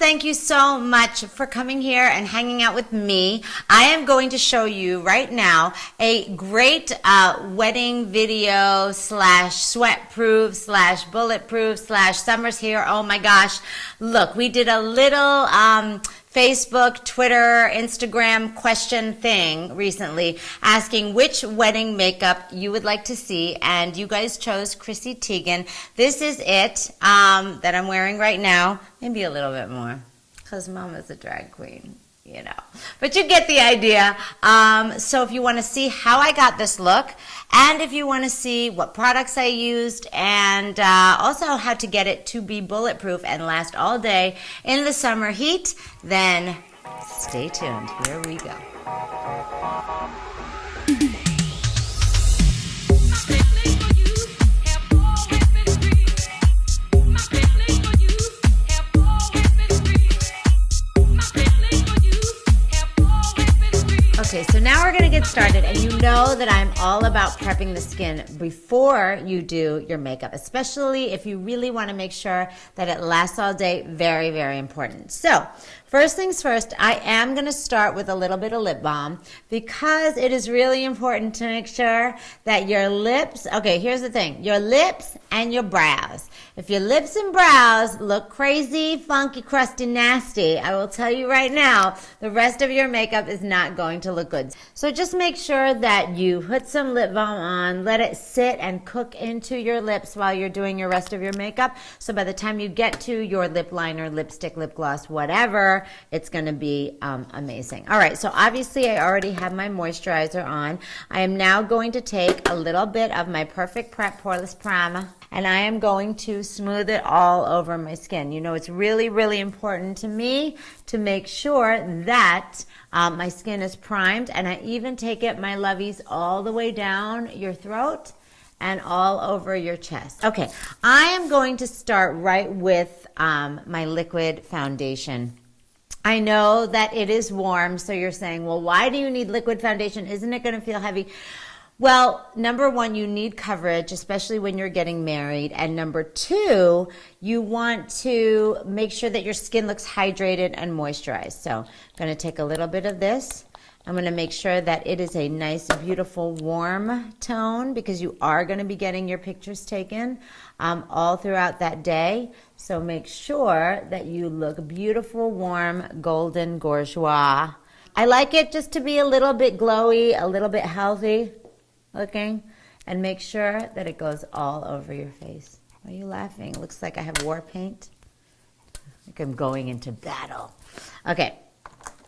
thank you so much for coming here and hanging out with me. I am going to show you right now a great wedding video slash sweat-proof slash bulletproof slash summer's here. Oh my gosh. Look, we did a little Facebook, Twitter, Instagram question thing recently asking which wedding makeup you would like to see, and you guys chose Chrissy Teigen. This is it that I'm wearing right now. Maybe a little bit more because Mama's a drag queen, you know. But you get the idea. So if you want to see how I got this look, and if you want to see what products I used, and also how to get it to be bulletproof and last all day in the summer heat, then stay tuned. Here we go. Okay, so now we're going to get started, and you know that I'm all about prepping the skin before you do your makeup, especially if you really want to make sure that it lasts all day. Very, very important. So first things first, I am going to start with a little bit of lip balm because it is really important to make sure that your lips, okay, here's the thing, your lips and your brows. If your lips and brows look crazy, funky, crusty, nasty, I will tell you right now, the rest of your makeup is not going to look good. So just make sure that you put some lip balm on, let it sit and cook into your lips while you're doing your rest of your makeup. So by the time you get to your lip liner, lipstick, lip gloss, whatever, it's going to be amazing. All right, so obviously I already have my moisturizer on. I am now going to take a little bit of my Perfect Prep Poreless Primer, and I am going to smooth it all over my skin. You know, it's really, really important to me to make sure that my skin is primed, and I even take it, my lovies, all the way down your throat and all over your chest. Okay, I am going to start right with my liquid foundation. I know that it is warm, so you're saying, well, why do you need liquid foundation? Isn't it going to feel heavy? Well, number one, you need coverage, especially when you're getting married. And number two, you want to make sure that your skin looks hydrated and moisturized. So I'm going to take a little bit of this. I'm going to make sure that it is a nice, beautiful, warm tone because you are going to be getting your pictures taken all throughout that day. So make sure that you look beautiful, warm, golden, gorgois. I like it just to be a little bit glowy, a little bit healthy looking, and make sure that it goes all over your face. Why are you laughing? It looks like I have war paint. Like I'm going into battle. Okay.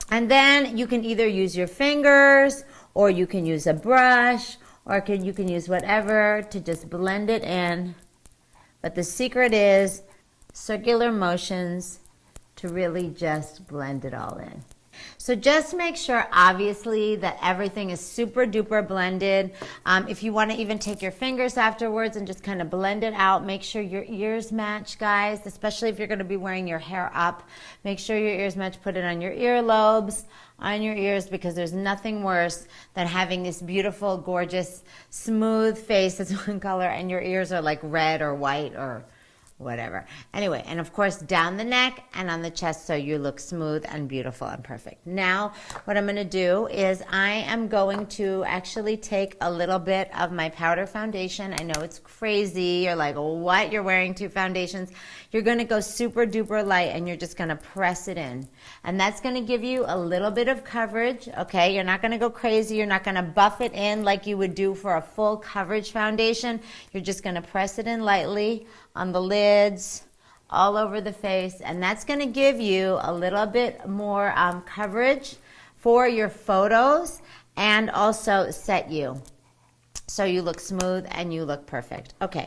And then you can either use your fingers, or you can use a brush, or you can use whatever to just blend it in. But the secret is circular motions to really just blend it all in. So just make sure, obviously, that everything is super duper blended. If you want to even take your fingers afterwards and just kind of blend it out, make sure your ears match, guys, especially if you're going to be wearing your hair up. Make sure your ears match. Put it on your earlobes, on your ears, because there's nothing worse than having this beautiful, gorgeous, smooth face that's one color and your ears are like red or white or whatever. Anyway, and of course down the neck and on the chest so you look smooth and beautiful and perfect. Now what I'm going to do is I am going to actually take a little bit of my powder foundation. I know it's crazy. You're like, what? You're wearing two foundations. You're going to go super duper light and you're just going to press it in. And that's going to give you a little bit of coverage, okay? You're not going to go crazy. You're not going to buff it in like you would do for a full coverage foundation. You're just going to press it in lightly on the lids, all over the face, and that's going to give you a little bit more coverage for your photos and also set you so you look smooth and you look perfect. Okay,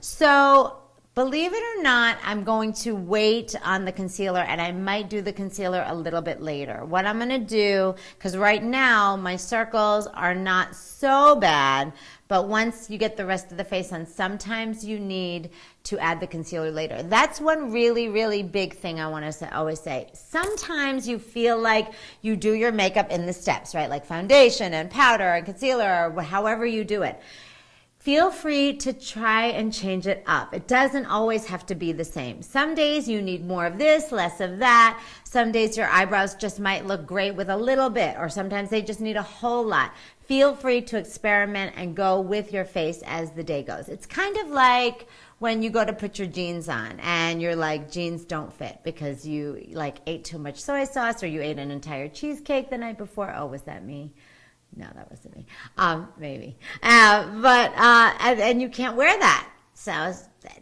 so believe it or not, I'm going to wait on the concealer, and I might do the concealer a little bit later. What I'm going to do, because right now my circles are not so bad, but once you get the rest of the face on, sometimes you need to add the concealer later. That's one really, really big thing I want to always say. Sometimes you feel like you do your makeup in the steps, right? Like foundation and powder and concealer or however you do it. Feel free to try and change it up. It doesn't always have to be the same. Some days you need more of this, less of that. Some days your eyebrows just might look great with a little bit, or sometimes they just need a whole lot. Feel free to experiment and go with your face as the day goes. It's kind of like when you go to put your jeans on and you're like, jeans don't fit because you like ate too much soy sauce or you ate an entire cheesecake the night before. Oh, was that me? No, that wasn't me. Maybe. And you can't wear that. So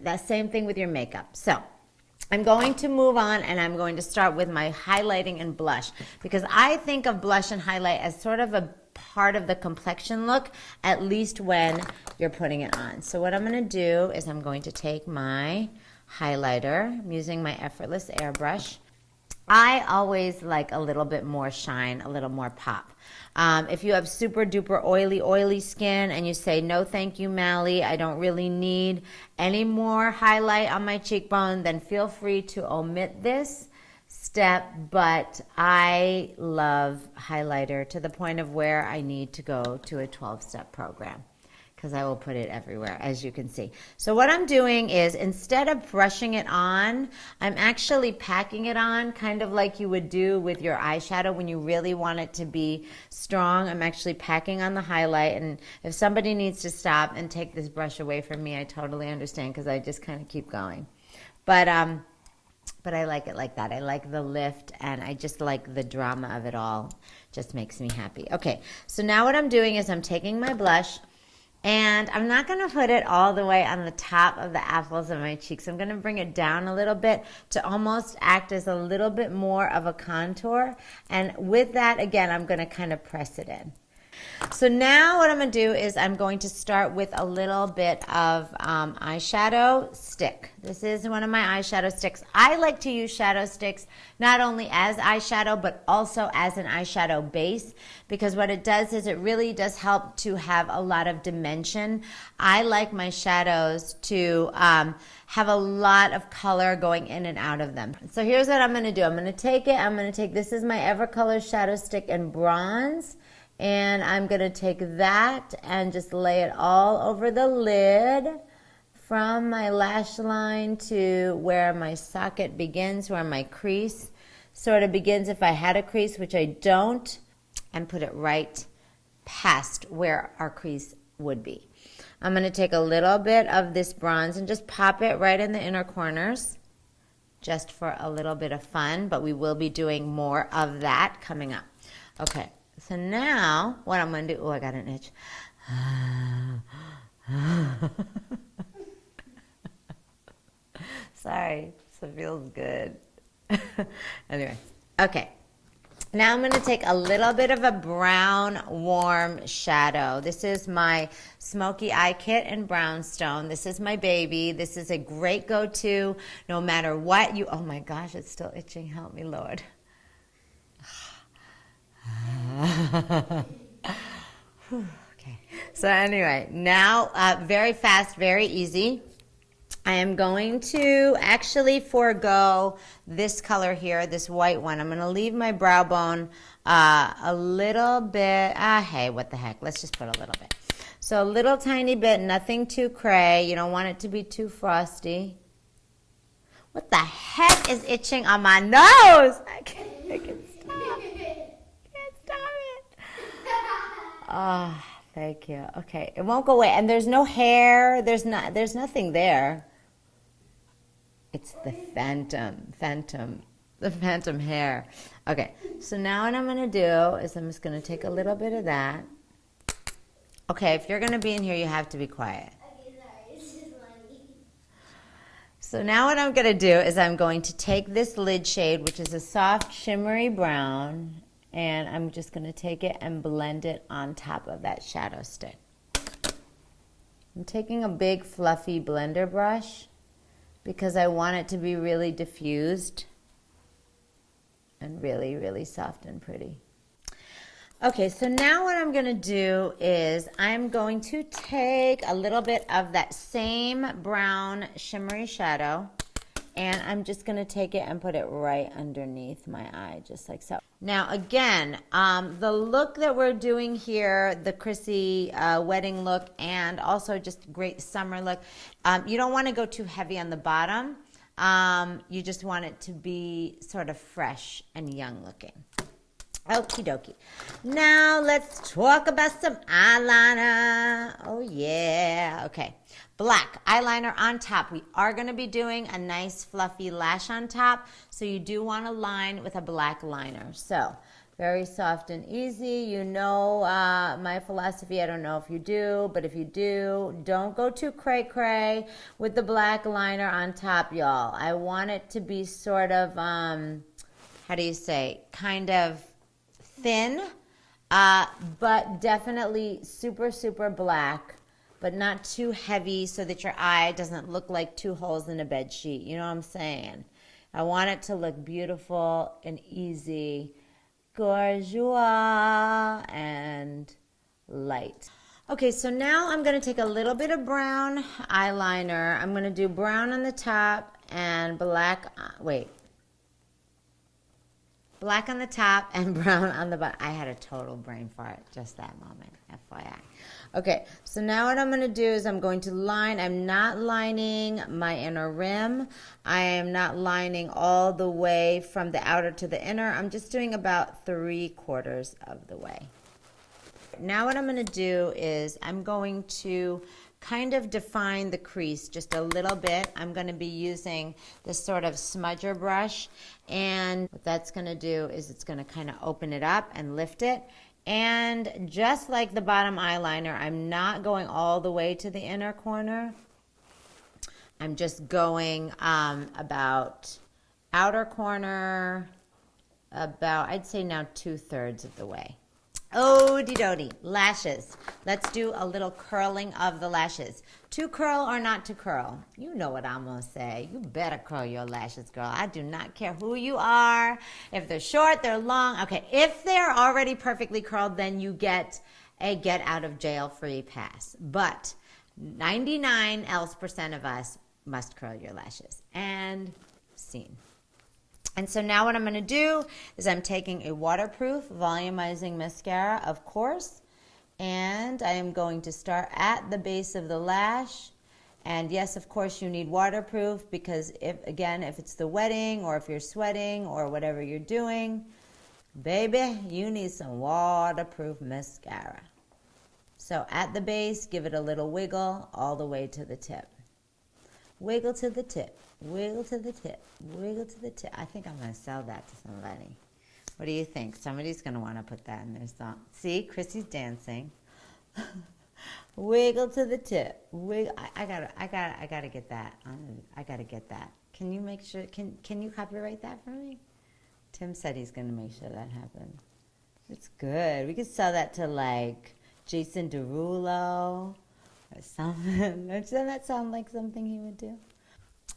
the same thing with your makeup. So I'm going to move on and I'm going to start with my highlighting and blush because I think of blush and highlight as sort of a part of the complexion look, at least when you're putting it on. So what I'm going to do is I'm going to take my highlighter. I'm using my Effortless airbrush. I always like a little bit more shine, a little more pop. If you have super duper oily skin and you say, no thank you, Mally, I don't really need any more highlight on my cheekbone, then feel free to omit this step. But I love highlighter to the point of where I need to go to a 12-step program, because I will put it everywhere, as you can see. So what I'm doing is, instead of brushing it on, I'm actually packing it on, kind of like you would do with your eyeshadow when you really want it to be strong. I'm actually packing on the highlight, and if somebody needs to stop and take this brush away from me, I totally understand, because I just kind of keep going. But I like it like that. I like the lift, and I just like the drama of it all. Just makes me happy. Okay, so now what I'm doing is I'm taking my blush, and I'm not going to put it all the way on the top of the apples of my cheeks. I'm going to bring it down a little bit to almost act as a little bit more of a contour. And with that, again, I'm going to kind of press it in. So now what I'm going to do is I'm going to start with a little bit of eyeshadow stick. This is one of my eyeshadow sticks. I like to use shadow sticks not only as eyeshadow but also as an eyeshadow base, because what it does is it really does help to have a lot of dimension. I like my shadows to have a lot of color going in and out of them. So here's what I'm going to do. I'm going to take this is my Evercolor shadow stick in bronze. And I'm going to take that and just lay it all over the lid from my lash line to where my socket begins, where my crease sort of begins if I had a crease, which I don't, and put it right past where our crease would be. I'm going to take a little bit of this bronze and just pop it right in the inner corners, just for a little bit of fun, but we will be doing more of that coming up. Okay. So now, what I'm going to do, oh, I got an itch. Sorry, so it feels good. Anyway, okay. Now I'm going to take a little bit of a brown warm shadow. This is my Smoky Eye Kit in Brownstone. This is my baby. This is a great go-to no matter what you, oh my gosh, it's still itching. Help me, Lord. Okay, so anyway, now very fast, very easy. I am going to actually forego this color here, this white one. I'm going to leave my brow bone a little bit. Hey, what the heck? Let's just put a little bit. So a little tiny bit, nothing too cray. You don't want it to be too frosty. What the heck is itching on my nose? I can't stop. Oh, thank you. Okay, it won't go away, and there's no hair. There's nothing there. It's the phantom hair. Okay, so now what I'm gonna do is I'm just gonna take a little bit of that. Okay, if you're gonna be in here, you have to be quiet. Okay, sorry, it's just funny. So now what I'm gonna do is I'm going to take this lid shade, which is a soft shimmery brown, and I'm just going to take it and blend it on top of that shadow stick. I'm taking a big fluffy blender brush because I want it to be really diffused and really, really soft and pretty. Okay, so now what I'm going to do is I'm going to take a little bit of that same brown shimmery shadow, And I'm just going to take it and put it right underneath my eye, just like so. Now, again, the look that we're doing here, the Chrissy wedding look, and also just great summer look, you don't want to go too heavy on the bottom. You just want it to be sort of fresh and young looking. Okie dokie. Now let's talk about some eyeliner. Oh yeah. Okay. Black eyeliner on top. We are going to be doing a nice fluffy lash on top. So you do want to line with a black liner. So very soft and easy. You know my philosophy. I don't know if you do, but if you do, don't go too cray-cray with the black liner on top, y'all. I want it to be sort of, how do you say, kind of thin, but definitely super, super black, but not too heavy so that your eye doesn't look like two holes in a bed sheet. You know what I'm saying? I want it to look beautiful and easy, gorgeous, and light. Okay, so now I'm going to take a little bit of brown eyeliner. I'm going to do brown on the top and black, black on the top and brown on the bottom. I had a total brain fart just that moment, FYI. Okay, so now what I'm going to do is I'm going to line. I'm not lining my inner rim. I am not lining all the way from the outer to the inner. I'm just doing about 3/4 of the way. Now what I'm going to do is I'm going to kind of define the crease just a little bit. I'm going to be using this sort of smudger brush, and what that's going to do is it's going to kind of open it up and lift it. And just like the bottom eyeliner, I'm not going all the way to the inner corner. I'm just going about outer corner, about, I'd say now 2/3 of the way. Oh-de-do-de, lashes. Let's do a little curling of the lashes. To curl or not to curl? You know what I'm going to say. You better curl your lashes, girl. I do not care who you are. If they're short, they're long. Okay, if they're already perfectly curled, then you get a get out of jail free pass. But 99% else of us must curl your lashes. And scene. And so now what I'm going to do is I'm taking a waterproof volumizing mascara, of course, and I am going to start at the base of the lash. And yes, of course, you need waterproof because if it's the wedding or if you're sweating or whatever you're doing, baby, you need some waterproof mascara. So at the base, give it a little wiggle all the way to the tip. Wiggle to the tip, wiggle to the tip, wiggle to the tip. I think I'm going to sell that to somebody. What do you think? Somebody's going to want to put that in their song. See, Chrissy's dancing. Wiggle to the tip. Wiggle. I gotta get that. I gotta get that. Can you make sure? Can you copyright that for me? Tim said he's going to make sure that happens. It's good. We could sell that to like Jason Derulo. Or something. Doesn't that sound like something he would do?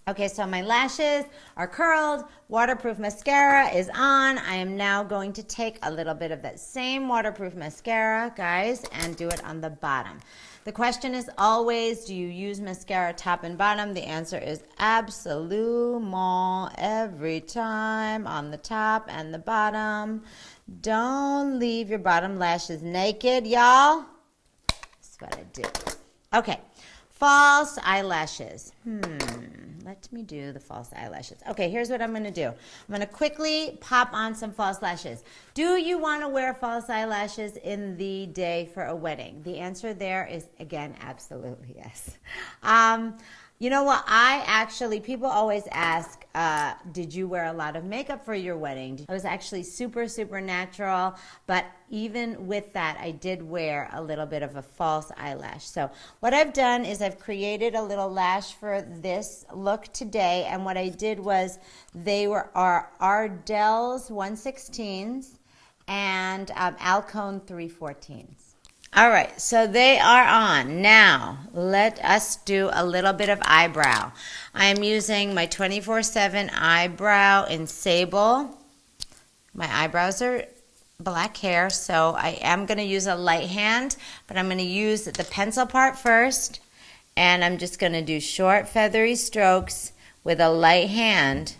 Okay, so my lashes are curled. Waterproof mascara is on. I am now going to take a little bit of that same waterproof mascara, guys, and do it on the bottom. The question is always, do you use mascara top and bottom? The answer is absolument every time on the top and the bottom. Don't leave your bottom lashes naked, y'all. That's what I do. Okay, false eyelashes. Let me do the false eyelashes. Okay, here's what I'm going to do. I'm going to quickly pop on some false lashes. Do you want to wear false eyelashes in the day for a wedding? The answer there is, again, absolutely yes. You know what? People always ask, did you wear a lot of makeup for your wedding? I was actually super, super natural, but even with that, I did wear a little bit of a false eyelash. So what I've done is I've created a little lash for this look today, and what I did was they were our Ardell's 1/16s and Alcone 3/14s. All right, so they are on. Now, let us do a little bit of eyebrow. I am using my 24/7 eyebrow in Sable. My eyebrows are black hair, so I am going to use a light hand, but I'm going to use the pencil part first, and I'm just going to do short, feathery strokes with a light hand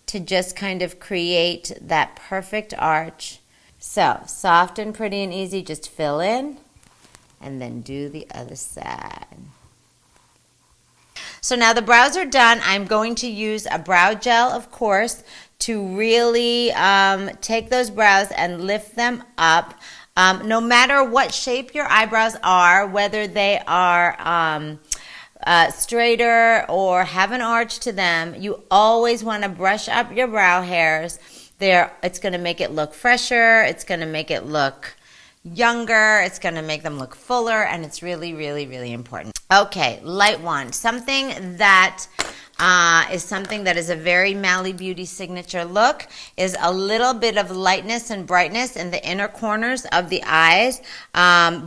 to just kind of create that perfect arch. So, soft and pretty and easy, just fill in and then do the other side. So now the brows are done. I'm going to use a brow gel, of course, to really take those brows and lift them up. No matter what shape your eyebrows are, whether they are straighter or have an arch to them, you always want to brush up your brow hairs. It's going to make it look fresher. It's going to make it look younger. It's going to make them look fuller, and it's really, really, really important. Okay, light wand. Something that is a very Mally Beauty signature look is a little bit of lightness and brightness in the inner corners of the eyes.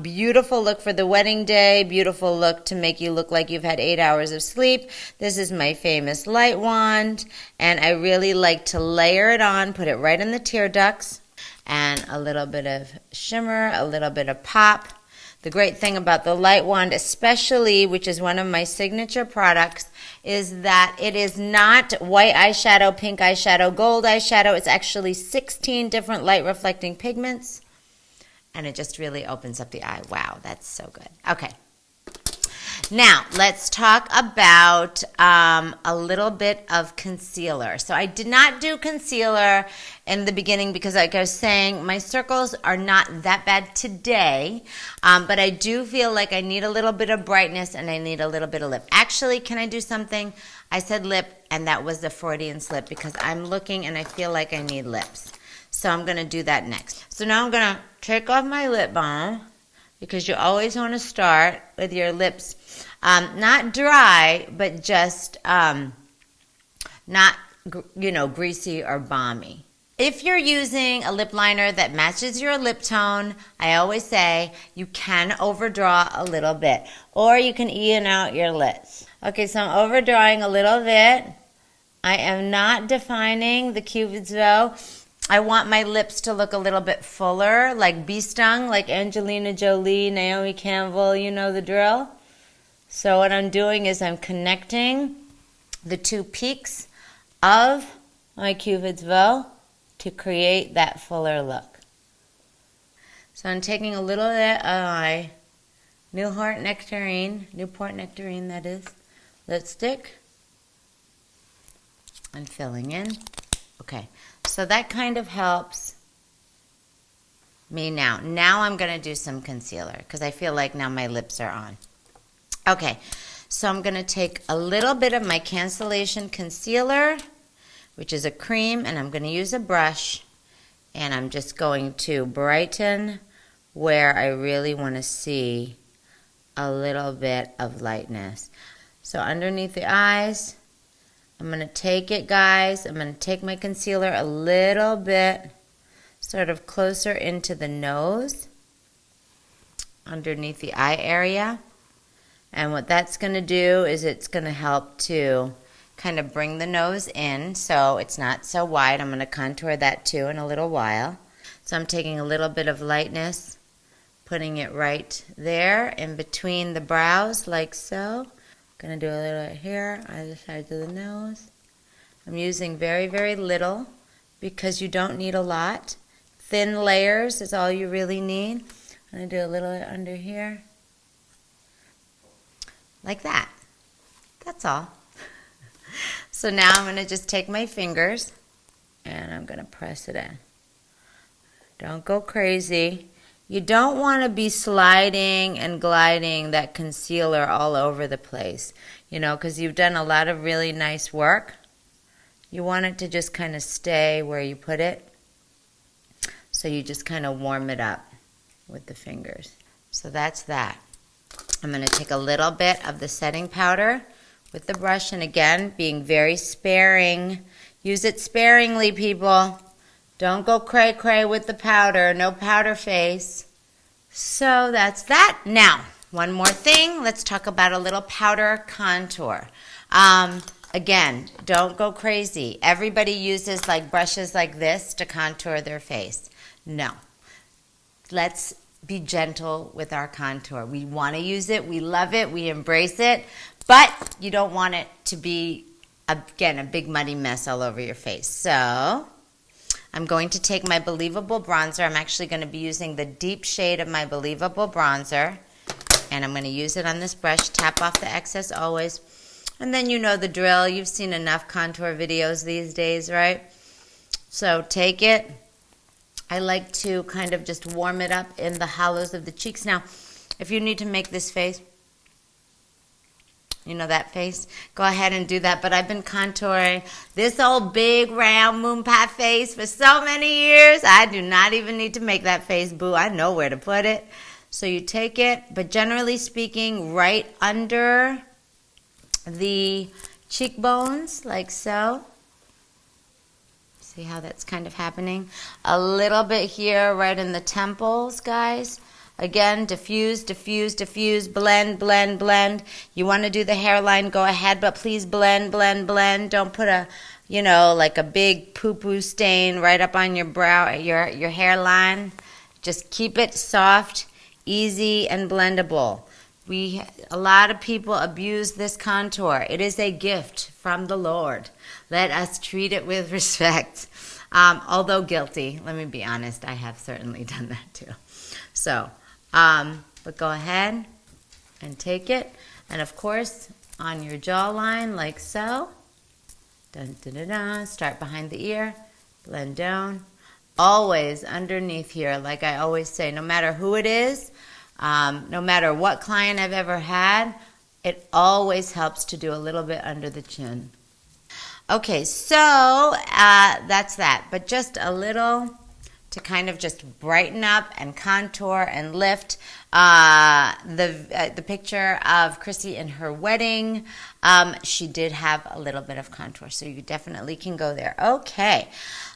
Beautiful look for the wedding day. Beautiful look to make you look like you've had 8 hours of sleep. This is my famous light wand, and I really like to layer it on, put it right in the tear ducts, and a little bit of shimmer, a little bit of pop. The great thing about the light wand, especially, which is one of my signature products, is that it is not white eyeshadow, pink eyeshadow, gold eyeshadow. It's actually 16 different light reflecting pigments, and it just really opens up the eye. Wow, that's so good. Okay. Now, let's talk about a little bit of concealer. So I did not do concealer in the beginning because, like I was saying, my circles are not that bad today, but I do feel like I need a little bit of brightness and I need a little bit of lip. Actually, can I do something? I said lip, and that was the Freudian slip because I'm looking and I feel like I need lips. So I'm going to do that next. So now I'm going to take off my lip balm, because you always want to start with your lips not dry, but just not, greasy or balmy. If you're using a lip liner that matches your lip tone, I always say you can overdraw a little bit, or you can even out your lips. Okay, so I'm overdrawing a little bit. I am not defining the Cupid's bow. I want my lips to look a little bit fuller, like bee stung, like Angelina Jolie, Naomi Campbell, you know the drill. So what I'm doing is I'm connecting the two peaks of my Cupid's bow to create that fuller look. So I'm taking a little bit of my Newport Nectarine, that is, lipstick, and filling in. Okay. So that kind of helps me now. Now I'm going to do some concealer because I feel like now my lips are on. Okay, so I'm going to take a little bit of my Cancellation Concealer, which is a cream, and I'm going to use a brush, and I'm just going to brighten where I really want to see a little bit of lightness. So underneath the eyes, I'm going to take it, guys. I'm going to take my concealer a little bit sort of closer into the nose, underneath the eye area. And what that's going to do is it's going to help to kind of bring the nose in so it's not so wide. I'm going to contour that too in a little while. So I'm taking a little bit of lightness, putting it right there in between the brows like so. Going to do a little bit here, either side of the nose. I'm using very, very little because you don't need a lot. Thin layers is all you really need. I'm going to do a little bit under here. Like that. That's all. So now I'm going to just take my fingers and I'm going to press it in. Don't go crazy. You don't want to be sliding and gliding that concealer all over the place, because you've done a lot of really nice work. You want it to just kind of stay where you put it. So you just kind of warm it up with the fingers. So that's that. I'm going to take a little bit of the setting powder with the brush, and again, being very sparing. Use it sparingly, people. Don't go cray-cray with the powder. No powder face. So that's that. Now, one more thing. Let's talk about a little powder contour. Again, don't go crazy. Everybody uses like brushes like this to contour their face. No. Let's be gentle with our contour. We want to use it. We love it. We embrace it. But you don't want it to be again, a big muddy mess all over your face. So I'm going to take my Believable bronzer. I'm actually going to be using the deep shade of my Believable bronzer. And I'm going to use it on this brush. Tap off the excess always. And then you know the drill. You've seen enough contour videos these days, right? So take it. I like to kind of just warm it up in the hollows of the cheeks. Now, if you need to make this face, you know that face? Go ahead and do that. But I've been contouring this old big round moon pie face for so many years. I do not even need to make that face, boo. I know where to put it. So you take it, but generally speaking, right under the cheekbones, like so. See how that's kind of happening? A little bit here, right in the temples, guys. Again, diffuse, diffuse, diffuse, blend, blend, blend. You want to do the hairline, go ahead, but please blend, blend, blend. Don't put a, you know, like a big poo-poo stain right up on your brow, your hairline. Just keep it soft, easy, and blendable. A lot of people abuse this contour. It is a gift from the Lord. Let us treat it with respect. Although guilty, let me be honest, I have certainly done that too. So, but go ahead and take it. And of course, on your jawline, like so. Dun, dun, dun, dun. Start behind the ear, blend down. Always underneath here, like I always say, no matter who it is, no matter what client I've ever had, it always helps to do a little bit under the chin. Okay, so that's that. But just a little to kind of just brighten up and contour and lift. The picture of Chrissy in her wedding, she did have a little bit of contour, so you definitely can go there. Okay,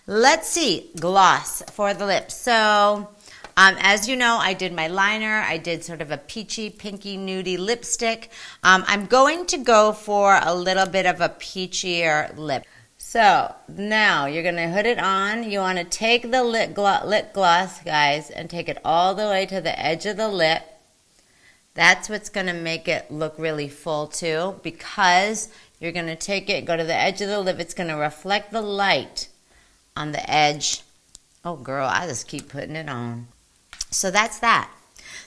let's see. Gloss for the lips. So as you know, I did my liner. I did sort of a peachy, pinky, nudie lipstick. I'm going to go for a little bit of a peachier lip. So now you're going to put it on. You want to take the lip gloss, guys, and take it all the way to the edge of the lip. That's what's going to make it look really full too, because you're going to take it, go to the edge of the lip. It's going to reflect the light on the edge. Oh, girl, I just keep putting it on. So that's that.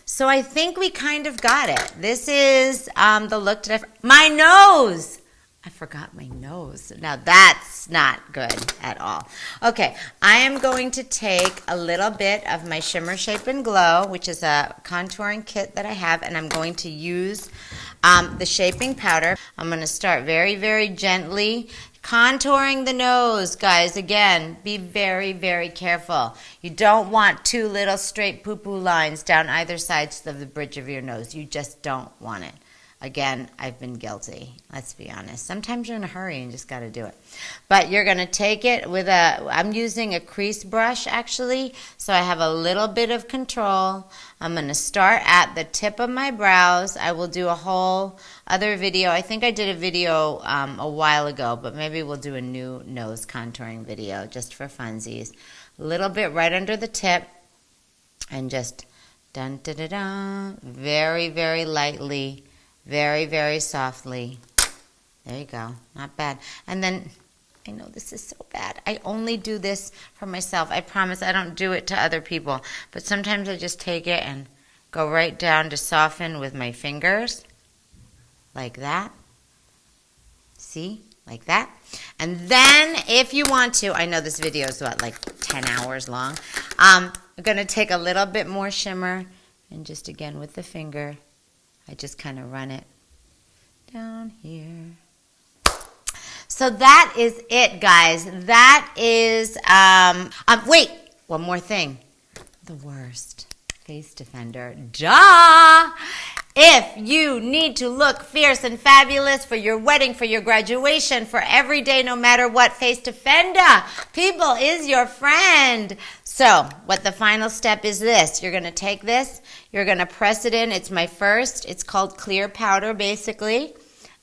So I think we kind of got it. This is the look that my nose. I forgot my nose. Now that's not good at all. Okay, I am going to take a little bit of my Shimmer, Shape, and Glow, which is a contouring kit that I have, and I'm going to use the shaping powder. I'm going to start very, very gently contouring the nose, guys. Again, be very, very careful. You don't want two little straight poo-poo lines down either sides of the bridge of your nose. You just don't want it. Again, I've been guilty. Let's be honest. Sometimes you're in a hurry and just got to do it. But you're going to take it with I'm using a crease brush actually, so I have a little bit of control. I'm going to start at the tip of my brows. I will do a whole other video. I think I did a video a while ago, but maybe we'll do a new nose contouring video just for funsies. A little bit right under the tip and just dun da da da, very, very lightly. Very, very softly. There you go. Not bad. And then, I know this is so bad. I only do this for myself. I promise I don't do it to other people. But sometimes I just take it and go right down to soften with my fingers. Like that. See? Like that. And then, if you want to, I know this video is, what, like 10 hours long. I'm going to take a little bit more shimmer and just, again, with the finger, I just kind of run it down here. So that is it, guys. That is, wait, one more thing. The worst face defender. Duh! If you need to look fierce and fabulous for your wedding, for your graduation, for every day, no matter what, Face Defender, people, is your friend. So what the final step is this. You're going to take this. You're going to press it in. It's my first. It's called clear powder, basically.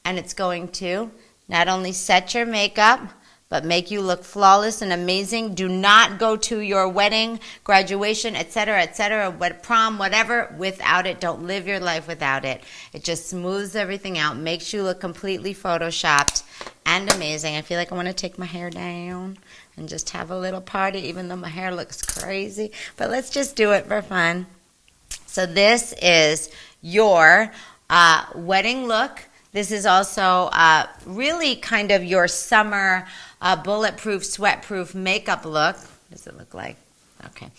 And it's going to not only set your makeup, but make you look flawless and amazing. Do not go to your wedding, graduation, etc., prom, whatever, without it. Don't live your life without it. It just smooths everything out, makes you look completely photoshopped, and amazing. I feel like I want to take my hair down and just have a little party, even though my hair looks crazy. But let's just do it for fun. So this is your wedding look. This is also really kind of your summer bulletproof, sweatproof makeup look. What does it look like? Okay.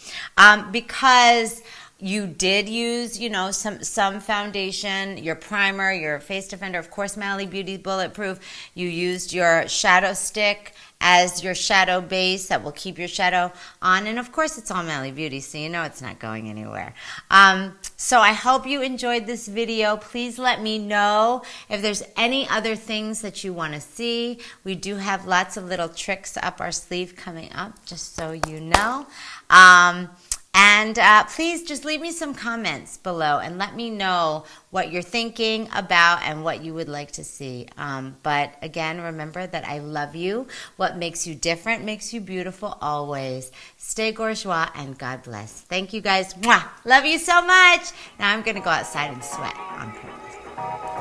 Because you did use, you know, some foundation, your primer, your face defender, of course, Mally Beauty Bulletproof. You used your shadow stick as your shadow base that will keep your shadow on. And of course, it's all Mally Beauty, so you know it's not going anywhere. So I hope you enjoyed this video. Please let me know if there's any other things that you want to see. We do have lots of little tricks up our sleeve coming up, just so you know. And please just leave me some comments below and let me know what you're thinking about and what you would like to see. But again, remember that I love you. What makes you different makes you beautiful always. Stay gorgeous and God bless. Thank you guys. Mwah! Love you so much. Now I'm going to go outside and sweat on purpose.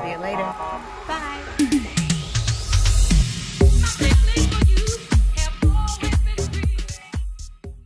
See you later. Bye.